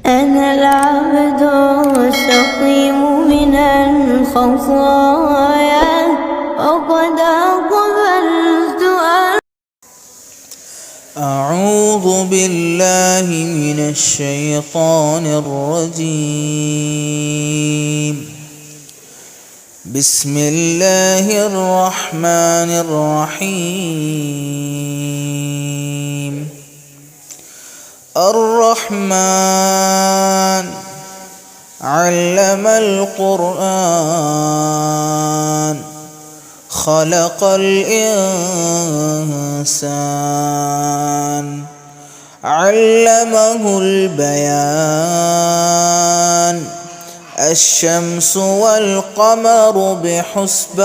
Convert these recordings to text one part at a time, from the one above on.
أنا العبد السقيم من الخطايا وقد أقبلت. أعوذ بالله من الشيطان الرجيم. بسم الله الرحمن الرحيم. الرحمن علم القرآن خلق الإنسان علمه البيان. الشمس والقمر بحسبان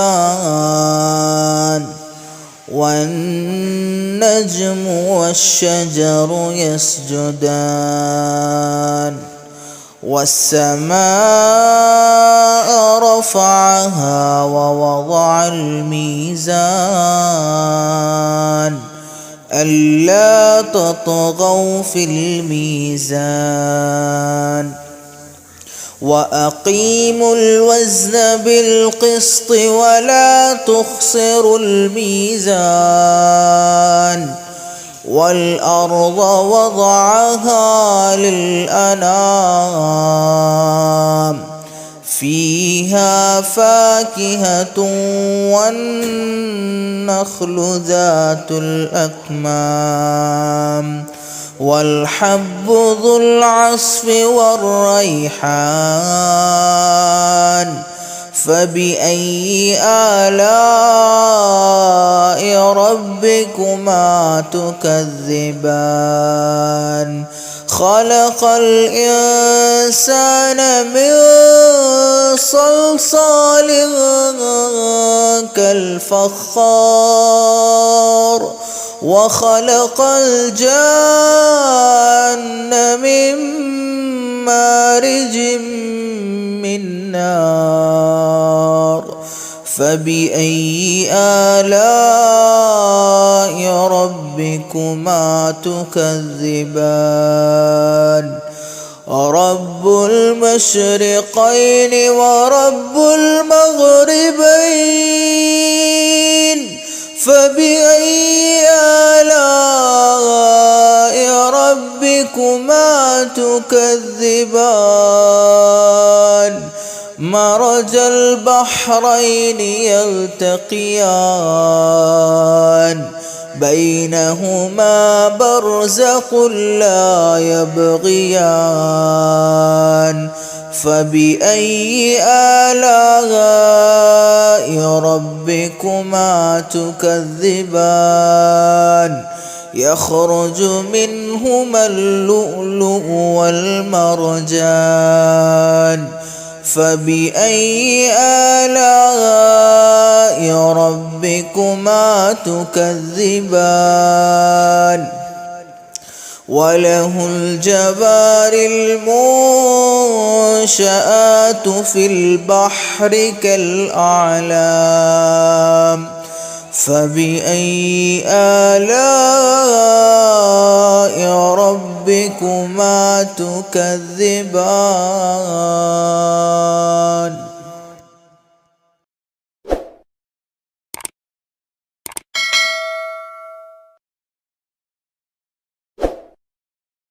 والنجم والشجر يسجدان. والسماء رفعها ووضع الميزان ألا تطغوا في الميزان وأقيموا الوزن بالقسط ولا تخسروا الميزان. والأرض وضعها للأنام فيها فاكهة والنخل ذات الأكمام والحب ذو العصف والريحان. فبأي آلاء ربكما تكذبان. خلق الإنسان من صلصال كالفخار وخلق الجان من مارج من نار. فبأي آلاء ربكما تكذبان. رب المشرقين ورب المغربين. فبأي آلاء ربكما تكذبان. مرج البحرين يلتقيان بينهما برزخ لا يبغيان. فبأي آلاء ربكما تكذبان. يخرج منهما اللؤلؤ والمرجان. فبأي آلاء ربكما تكذبان. وله الجوار المنشآت في البحر كالأعلام. فبأي آلاء ربكما تكذبان.